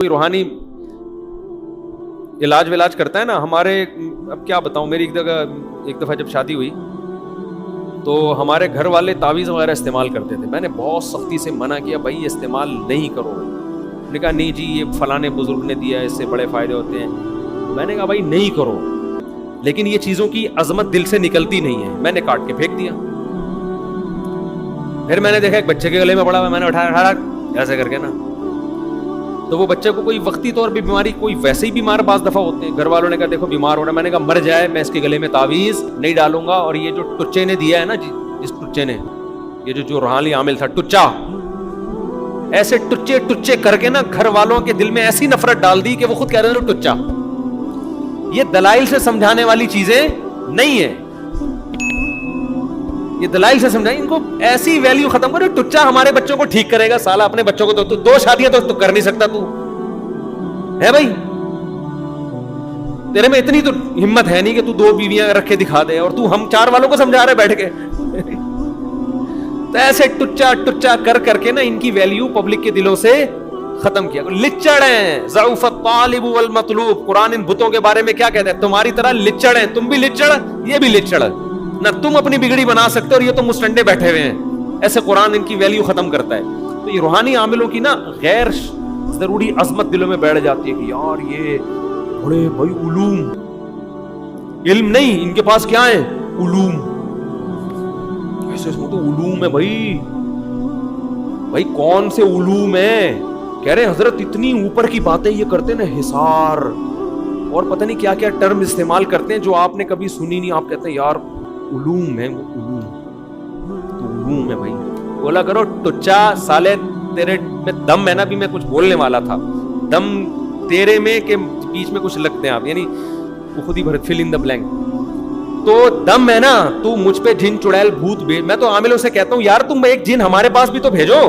کوئی روحانی علاج ولاج کرتا ہے نا ہمارے، اب کیا بتاؤں، میری ایک دفعہ جب شادی ہوئی تو ہمارے گھر والے تعویذ وغیرہ استعمال کرتے تھے. میں نے بہت سختی سے منع کیا، بھائی یہ استعمال نہیں کرو. نے کہا نہیں جی یہ فلانے بزرگ نے دیا ہے، اس سے بڑے فائدے ہوتے ہیں. میں نے کہا بھائی نہیں کرو، لیکن یہ چیزوں کی عظمت دل سے نکلتی نہیں ہے. میں نے کاٹ کے پھینک دیا. پھر میں نے دیکھا ایک بچے کے گلے میں پڑا ہوا، میں نے اٹھایا ایسے کر کے نا، تو وہ بچے کو کوئی وقتی طور پہ بیماری، کوئی ویسے ہی بیمار بعض دفعہ ہوتے ہیں. گھر والوں نے کہا دیکھو بیمار ہو رہا ہے. میں نے کہا مر جائے میں اس کے گلے میں تعویذ نہیں ڈالوں گا. اور یہ جو ٹچے نے دیا ہے نا، جس ٹچے نے، یہ جو روحانی عامل تھا ٹچا، ایسے ٹچے کر کے نا گھر والوں کے دل میں ایسی نفرت ڈال دی کہ وہ خود کہہ رہے ہیں ٹچا. یہ دلائل سے سمجھانے والی چیزیں نہیں ہیں، یہ دلائل سے سمجھائیں. ان کو ایسی ویلیو ختم کرو. ٹچا ہمارے بچوں کو ٹھیک کرے گا سالہ، اپنے بچوں کو تو 2 شادیاں تو کر نہیں سکتا تو ہے بھائی. تیرے میں اتنی تو ہمت ہے نہیں کہ تو 2 بیویاں رکھ کے دکھا دے، اور تو ہم 4 والوں کو سمجھا رہے بیٹھ کے. تو ایسے ٹچا کر کے نا ان کی ویلیو پبلک کے دلوں سے ختم کیا. لچڑ ہیں، ضعف الطالب والمطلوب. قرآن ان بتوں کے بارے میں کیا کہتا ہے؟ تمہاری طرح لچڑ ہیں، تم بھی لچڑ یہ بھی لچڑ. نہ تم اپنی بگڑی بنا سکتے اور یہ تو مسٹنڈے بیٹھے ہوئے ہیں. ایسے قرآن ان کی ویلیو ختم کرتا ہے. تو یہ روحانی عاملوں کی نا غیر ضروری عظمت دلوں میں بیٹھ جاتی ہے کہ یار یہ بڑے بھائی علوم، علم نہیں ان کے پاس کیا ہے؟ علوم. ایسے تو علوم ہے بھائی کون سے علوم ہیں؟ کہہ رہے حضرت اتنی اوپر کی باتیں یہ کرتے نا، حصار اور پتہ نہیں کیا کیا ٹرم استعمال کرتے ہیں جو آپ نے کبھی سنی نہیں. آپ کہتے ہیں یار علوم ہے، وہ علوم تو علوم ہے بھائی. بولا کرو ٹچا سالے تیرے میں دم ہے نا. بھی میں کچھ بولنے والا تھا، دم تیرے میں کہ بیچ میں کچھ لگتے ہیں آپ، یعنی وہ خود ہی فل ان دا بلینک. تو دم ہے نا، تو مجھ پہ جن چڑیل بھوت بھیج. میں تو عاملوں سے کہتا ہوں یار تم ایک جن ہمارے پاس بھی تو بھیجو،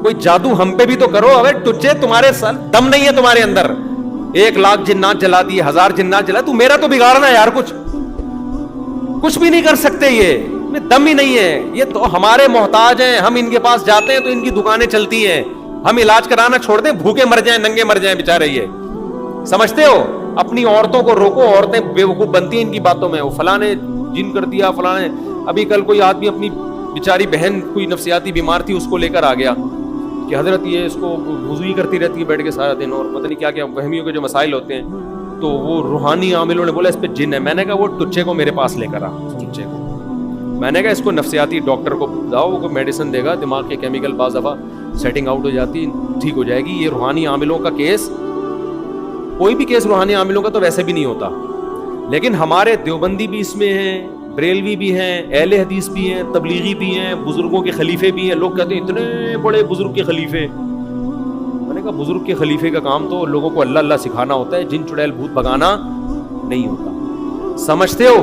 کوئی جادو ہم پہ بھی تو کرو. اگر ٹچے تمہارے ساتھ دم نہیں ہے تمہارے اندر، 1 لاکھ جنات جلا دیے، 1000 جنات جلا، تو میرا تو بگاڑنا یار کچھ بھی نہیں کر سکتے. یہ دم ہی نہیں ہے. یہ تو ہمارے محتاج ہیں. ہم ان کے پاس جاتے ہیں تو ان کی دکانیں چلتی ہیں. ہم علاج کرانا چھوڑ دیں، بھوکے مر جائیں، ننگے مر جائیں بیچارے. یہ سمجھتے ہو؟ اپنی عورتوں کو روکو. عورتیں بیوقوف بنتی ہیں ان کی باتوں میں. وہ فلاں نے جن کر دیا، فلاں نے. ابھی کل کوئی آدمی اپنی بیچاری بہن کوئی نفسیاتی بیمار تھی، اس کو لے کر آ گیا کہ حضرت یہ اس کو وضو ہی کرتی رہتی ہے بیٹھ کے سارا دن، اور پتہ نہیں کیا کیا وہمیوں کے جو مسائل ہوتے ہیں. تو وہ روحانی عاملوں نے بولا اس پہ جن ہے. میں نے کہا وہ ٹچے کو میرے پاس لے کر آ. ٹچے کو میں نے کہا اس کو نفسیاتی ڈاکٹر کو جاؤ، وہ میڈیسن دے گا. دماغ کے کیمیکل بعض دفعہ سیٹنگ آؤٹ ہو جاتی، ٹھیک ہو جائے گی. یہ روحانی عاملوں کا کیس، کوئی بھی کیس روحانی عاملوں کا تو ویسے بھی نہیں ہوتا. لیکن ہمارے دیوبندی بھی اس میں ہیں، بریلوی بھی ہیں، اہل حدیث بھی ہیں، تبلیغی بھی ہیں، بزرگوں کے خلیفے بھی ہیں. لوگ کہتے ہیں اتنے بڑے بزرگ کے خلیفے. میں نے کہا بزرگ کے خلیفے کا کام تو لوگوں کو اللہ اللہ سکھانا ہوتا ہے، جن چڑیل بھوت بھگانا نہیں ہوتا. سمجھتے ہو؟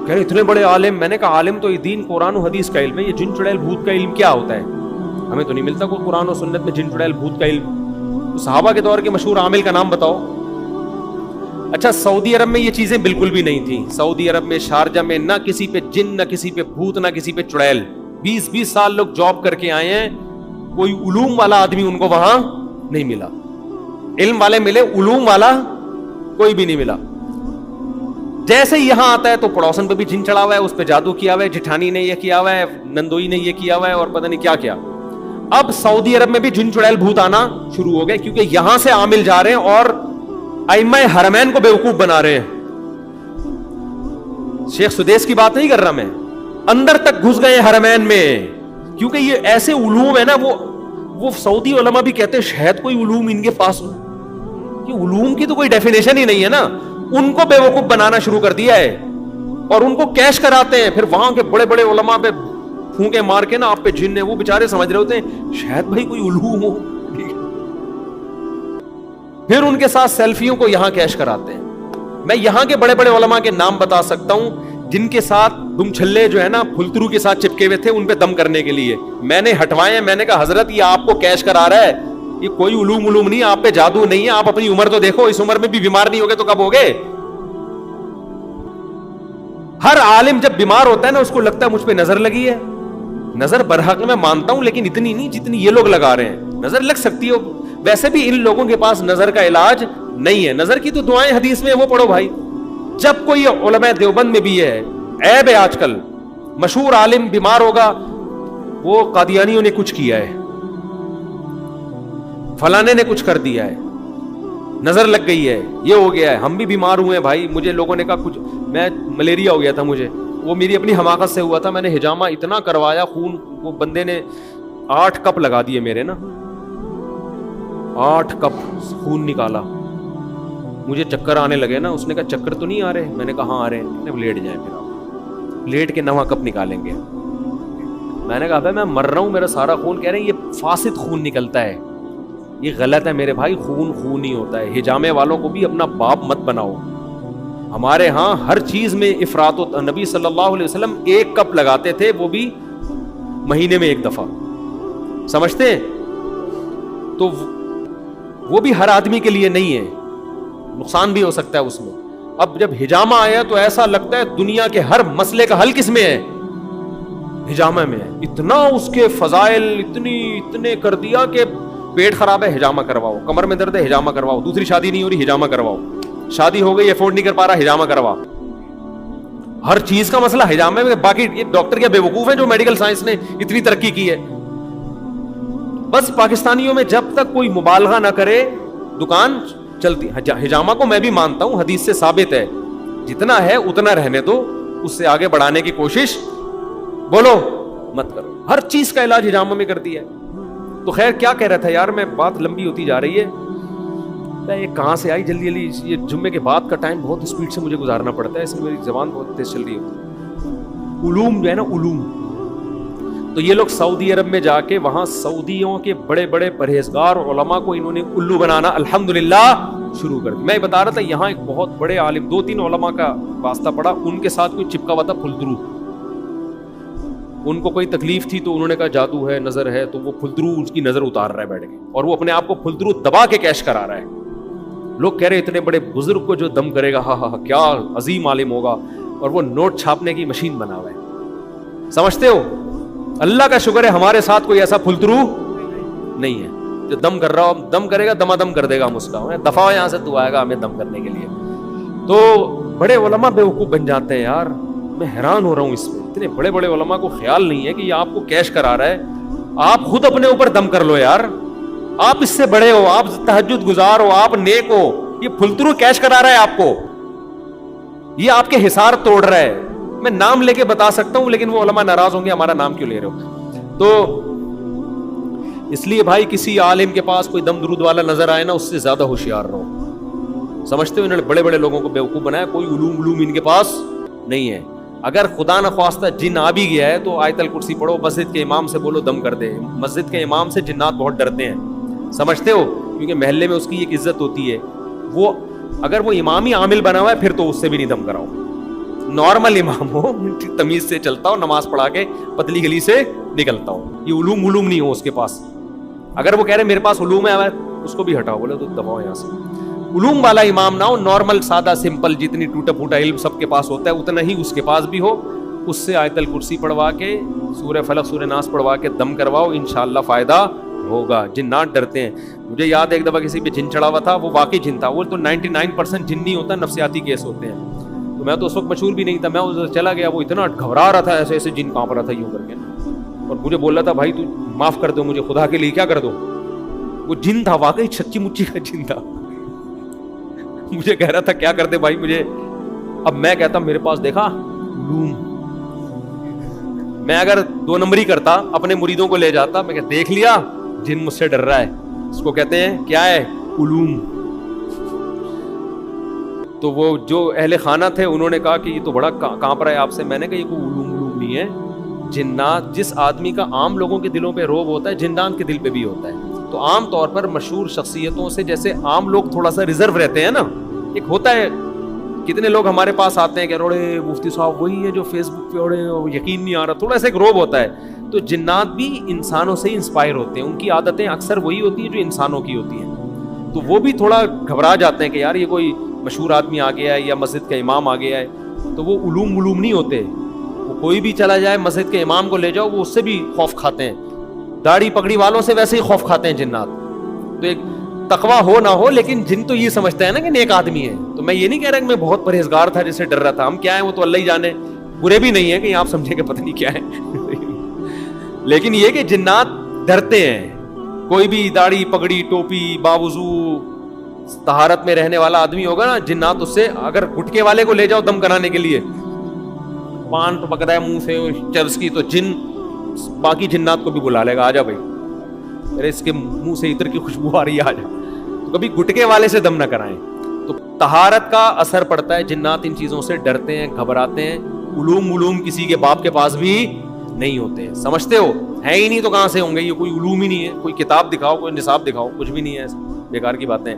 کہہ رہے اتنے بڑے عالم. میں نے کہا عالم تو یہ دین قرآن و حدیث کا علم ہے. یہ جن چڑیل بھوت کا علم کیا ہوتا ہے؟ ہمیں تو نہیں ملتا کوئی قرآن و سنت میں جن چڑیل بھوت کا علم. صحابہ کے دور کے مشہور عامل کا نام بتاؤ. اچھا سعودی عرب میں یہ چیزیں بالکل بھی نہیں تھیں. سعودی عرب میں شارجہ میں نہ کسی پہ جن، نہ کسی پہ بھوت، نہ کسی پہ چڑیل. 20 سال لوگ جاب کر کے آئے ہیں، کوئی علوم والا آدمی ان کو وہاں نہیں ملا. علم والے ملے، علوم والا کوئی بھی نہیں ملا. جیسے یہاں آتا ہے تو پڑوسن پہ بھی جن چڑھا ہوا ہے، اس پہ جادو کیا ہوا ہے، جٹھانی نے یہ کیا ہوا ہے، نندوئی نے یہ کیا ہوا ہے، اور پتہ نہیں کیا کیا. اب سعودی عرب میں بھی جن چڑیل بھوت آنا شروع ہو گئے، کیونکہ یہاں سے عامل جا رہے ہیں اور ائمہ حرمین کو بیوقوف بنا رہے ہیں. شیخ سدیس کی بات نہیں کر رہا میں، اندر تک گھس گئے حرمین میں. کیونکہ یہ ایسے علوم ہے نا، وہ سعودی علماء بھی کہتے ہیں شاید کوئی علوم ان کے پاس ہو. کہ علوم کی تو کوئی ڈیفینیشن ہی نہیں ہے نا. ان کو بیوقوف بنانا شروع کر دیا ہے اور ان کو کیش کراتے ہیں. پھر وہاں کے بڑے بڑے علماء پہ پھونکے مار کے نا آپ پہ جن ہے، وہ بیچارے سمجھ رہے ہوتے ہیں شاید بھائی کوئی علوم ہو. پھر ان کے ساتھ سیلفیوں کو یہاں کیش کراتے ہیں. میں یہاں کے بڑے بڑے علماء کے نام بتا سکتا ہوں جن کے ساتھ دم چھلے جو ہے نا پھلترو کے ساتھ چپکے ہوئے تھے ان پہ دم کرنے کے لیے. میں نے ہٹوائے ہیں. میں نے کہا حضرت یہ آپ کو کیش کرا رہا ہے، یہ کوئی علوم نہیں، آپ پہ جادو نہیں ہے. آپ اپنی عمر تو دیکھو، اس عمر میں بھی بیمار نہیں ہوگے تو کب ہوگے؟ ہر عالم جب بیمار ہوتا ہے نا اس کو لگتا ہے مجھ پہ نظر لگی ہے. نظر برحق میں مانتا ہوں لیکن اتنی نہیں جتنی یہ لوگ لگا رہے ہیں. نظر لگ سکتی ہو، ویسے بھی ان لوگوں کے پاس نظر کا علاج نہیں ہے. نظر کی تو دعائیں حدیث میں وہ پڑھو بھائی. جب کوئی علماء دیوبند میں بھی ہے, عیب ہے آج کل, مشہور عالم بیمار ہوگا, وہ قادیانیوں نے کچھ کیا ہے, فلانے نے کچھ کر دیا ہے, نظر لگ گئی ہے, یہ ہو گیا ہے. ہم بھی بیمار ہوئے ہیں بھائی, مجھے لوگوں نے کہا کچھ, میں ملیریا ہو گیا تھا مجھے, وہ میری اپنی حماقت سے ہوا تھا, میں نے حجامہ اتنا کروایا, خون, وہ بندے نے 8 کپ لگا دیے میرے نا, 8 کپ خون نکالا. مجھے چکر آنے لگے نا, اس نے کہا چکر تو نہیں آ رہے, میں نے کہا ہاں آ رہے ہیں, لیٹ جائیں پھر آپ, لیٹ کے 9 کپ نکالیں گے. میں نے کہا بھائی میں مر رہا ہوں, میرا سارا خون, کہہ رہے ہیں یہ فاسد خون نکلتا ہے, یہ غلط ہے میرے بھائی, خون خون ہی ہوتا ہے. حجامے والوں کو بھی اپنا باپ مت بناؤ. ہمارے ہاں ہر چیز میں افراط و, نبی صلی اللہ علیہ وسلم 1 کپ لگاتے تھے, وہ بھی مہینے میں 1 دفعہ, سمجھتے ہیں؟ تو وہ بھی ہر آدمی کے لیے نہیں ہے, نقصان بھی ہو سکتا ہے اس میں. اب جب حجامہ آیا تو ایسا لگتا ہے دنیا کے ہر مسئلے کا حل کس میں ہے, حجامہ میں ہے. اتنا اس کے فضائل اتنے کر دیا کہ پیٹ خراب ہے حجامہ کرواؤ, کمر میں درد ہے حجامہ کرواؤ, دوسری شادی نہیں ہو رہی حجامہ کرواؤ, شادی ہو گئی افورڈ نہیں کر پا رہا حجامہ کرواؤ. ہر چیز کا مسئلہ حجامہ میں. باقی یہ ڈاکٹر کیا بے وقوف ہیں جو میڈیکل سائنس نے اتنی ترقی کی ہے؟ بس پاکستانیوں میں جب تک کوئی مبالغہ نہ کرے دکان چلتی. حجامہ کو میں بھی مانتا ہوں, حدیث سے ثابت ہے, جتنا ہے اتنا رہنے دو, اس سے آگے بڑھانے کی کوشش بولو مت کرو. ہر چیز کا علاج حجامہ میں کر دیا ہے. تو خیر کیا کہہ رہا تھا یار میں, بات لمبی ہوتی جا رہی ہے. یہ کہاں سے آئی جلدی جلدی, یہ جمعے کے بعد کا ٹائم بہت اسپیڈ سے مجھے گزارنا پڑتا ہے, اس میں میری زبان بہت تیز چل رہی ہے. علوم جو ہے نا, علوم, تو یہ لوگ سعودی عرب میں جا کے وہاں سعودیوں کے بڑے بڑے پرہیزگار علماء کو انہوں نے الو بنانا الحمدللہ شروع کر دیا. میں بتا رہا تھا یہاں ایک بہت بڑے عالم, 2-3 علماء کا واسطہ پڑا, ان کے ساتھ کوئی چپکا ہوا تھا پھلدرو. ان کو کوئی تکلیف تھی تو انہوں نے کہا جادو ہے, نظر ہے, تو وہ پھلدرو اس کی نظر اتار رہا ہے بیٹھ کے, اور وہ اپنے آپ کو پھلدرو دبا کے کیش کرا رہا ہے. لوگ کہہ رہے اتنے بڑے بزرگ کو جو دم کرے گا, ہاں ہاں کیا عظیم عالم ہوگا, اور وہ نوٹ چھاپنے کی مشین بنا ہوا ہے. سمجھتے ہو؟ اللہ کا شکر ہے ہمارے ساتھ کوئی ایسا پھلدرو نہیں ہے جو دم کر رہا ہو, دم کرے گا دما دم کر دے گا ہم اس کا, دفعہ ہو یہاں سے, تو آئے گا ہمیں دم کرنے کے لیے. تو بڑے علماء بیوقوف بن جاتے ہیں یار, میں حیران ہو رہا ہوں اس میں. اتنے بڑے بڑے علماء کو خیال نہیں ہے کہ یہ آپ کو کیش کرا رہا ہے, آپ خود اپنے اوپر دم کر لو یار, آپ اس سے بڑے ہو, آپ تہجد گزار ہو, آپ نیک ہو, یہ پھلترو کیش کرا رہا ہے آپ کو, یہ آپ کے حصار توڑ رہا ہے. میں نام لے کے بتا سکتا ہوں لیکن وہ علماء ناراض ہوں گے ہمارا نام کیوں لے رہے ہو. تو اس لیے بھائی کسی عالم کے پاس کوئی دم درود والا نظر آئے نا, اس سے زیادہ ہوشیار رہو. سمجھتے ہو انہوں نے بڑے بڑے لوگوں کو بیوقوف بنایا, کوئی علوم ان کے پاس نہیں ہے. اگر خدا نخواستہ جن آ بھی گیا ہے تو آیت الکرسی پڑھو, مسجد کے امام سے بولو دم کر دے. مسجد کے امام سے جنات بہت ڈرتے ہیں, سمجھتے ہو, کیونکہ محلے میں اس کی ایک عزت ہوتی ہے. وہ اگر وہ امام ہی عامل بنا ہوا ہے پھر تو اس سے بھی نہیں دم کراؤ. نارمل امام ہو, تمیز سے چلتا ہو, نماز پڑھا کے پتلی گلی سے نکلتا ہو, یہ علوم نہیں ہو اس کے پاس. اگر وہ کہہ رہے میرے پاس علوم ہے, اس کو بھی ہٹاؤ, بولے تو دباؤ یہاں سے. علوم والا امام نہ ہو, نارمل سادہ سمپل, جتنی ٹوٹا پھوٹا علم سب کے پاس ہوتا ہے اتنا ہی اس کے پاس بھی ہو. اس سے آیت الکرسی پڑھوا کے, سورہ فلق سورہ ناس پڑھوا کے دم کرواؤ, انشاءاللہ فائدہ ہوگا. جنات ڈرتے ہیں. مجھے یاد ہے ایک دفعہ کسی پہ جن چڑھا ہوا تھا, وہ واقعی جن تھا. وہ تو 99% جن نہیں ہوتا, نفسیاتی کیس ہوتے ہیں. تو میں تو اس وقت مشہور بھی نہیں تھا, میں ادھر چلا گیا, وہ اتنا گھبرا رہا تھا, ایسے ایسے جن کانپ رہا تھا یوں کر کے, اور مجھے بول رہا تھا بھائی تو معاف کر دو مجھے, خدا کے لیے کیا کر دو. وہ جن تھا, واقعی سچی مچی کا جن تھا. مجھے کہہ رہا تھا کیا کرتے بھائی مجھے. اب میں کہتا میرے پاس دیکھا علوم, میں اگر 2 نمبری کرتا اپنے مریدوں کو لے جاتا, میں کہ دیکھ لیا جن مجھ سے ڈر رہا ہے, اس کو کہتے ہیں کیا ہے, علوم. تو وہ جو اہل خانہ تھے انہوں نے کہا کہ یہ تو بڑا کانپ رہا ہے آپ سے. میں نے کہا یہ کوئی علوم نہیں ہے, جنات, جس آدمی کا عام لوگوں کے دلوں پہ روب ہوتا ہے, جنات کے دل پہ بھی ہوتا ہے. تو عام طور پر مشہور شخصیتوں سے جیسے عام لوگ تھوڑا سا ریزرو رہتے ہیں نا, ایک ہوتا ہے, کتنے لوگ ہمارے پاس آتے ہیں کہ روڑے مفتی صاحب وہی ہے جو فیس بک پہ اوڑے, یقین نہیں آ رہا, تھوڑا سا ایک روب ہوتا ہے. تو جنات بھی انسانوں سے ہی انسپائر ہوتے ہیں, ان کی عادتیں اکثر وہی ہوتی ہیں جو انسانوں کی ہوتی ہیں. تو وہ بھی تھوڑا گھبرا جاتے ہیں کہ یار یہ کوئی مشہور آدمی آ گیا ہے یا مسجد کا امام آ گیا ہے. تو وہ علوم نہیں ہوتے, وہ کوئی بھی چلا جائے مسجد کے امام کو لے جاؤ, وہ اس سے بھی خوف کھاتے ہیں. داڑھی پگڑی والوں سے ویسے ہی خوف کھاتے ہیں جنات. تو ایک تقویٰ ہو نہ ہو لیکن جن تو یہ سمجھتا ہے نا کہ نیک آدمی ہے. تو میں یہ نہیں کہہ رہا کہ میں بہت پرہیزگار تھا جس سے ڈر رہا تھا, ہم کیا ہے وہ تو اللہ ہی جانے, برے بھی نہیں ہے کہ آپ سمجھے کہ پتہ نہیں کیا ہے لیکن یہ کہ جنات ڈرتے ہیں. کوئی بھی داڑھی پگڑی ٹوپی باوضو طہارت میں رہنے والا آدمی ہوگا نا, جنات اس سے, اگر گٹکے والے کو لے جاؤ دم کرانے کے لیے, پان تو پکتا ہے منہ سے چرس کی, تو جن باقی جنات کو بھی بلا لے گا, آ جا بھائی ارے اس کے منہ سے عطر کی خوشبو آ رہی ہے, آ جا. تو کبھی گٹکے والے سے دم نہ کرائیں. تو طہارت کا اثر پڑتا ہے, جنات ان چیزوں سے ڈرتے ہیں, گھبراتے ہیں. علوم کسی کے باپ کے پاس بھی نہیں ہوتے, سمجھتے ہو ہے ہی نہیں تو کہاں سے ہوں گے, یہ کوئی علوم ہی نہیں ہے. کوئی کتاب دکھاؤ, کوئی نصاب دکھاؤ, کچھ بھی نہیں ہے, بیکار کی باتیں.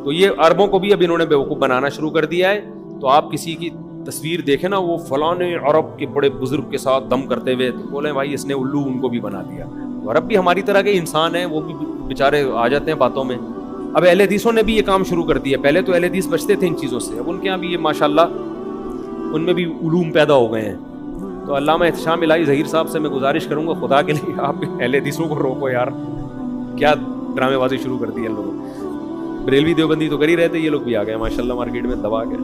تو یہ عربوں کو بھی اب انہوں نے بیوقوف بنانا شروع کر دیا ہے. تو آپ کسی کی تصویر دیکھیں نا, وہ فلاں عرب کے بڑے بزرگ کے ساتھ دم کرتے ہوئے, تو بولیں بھائی اس نے الو ان کو بھی بنا دیا. عرب بھی ہماری طرح کے انسان ہیں, وہ بھی بیچارے آ جاتے ہیں باتوں میں. اب اہل حدیثوں نے بھی یہ کام شروع کر دیا. پہلے تو اہل حدیث بچتے تھے ان چیزوں سے, اب ان کے یہاں بھی یہ ماشاءاللہ ان میں بھی علوم پیدا ہو گئے ہیں. تو علامہ احتشام الہی ظہیر صاحب سے میں گزارش کروں گا, خدا کے لیے آپ اہل حدیثوں کو روکو یار, کیا ڈرامے بازی شروع کر دی ہے ان لوگوں. بریلوی دیوبندی تو کر ہی رہتے, یہ لوگ بھی آ گئے ماشاءاللہ مارکیٹ میں دبا کے.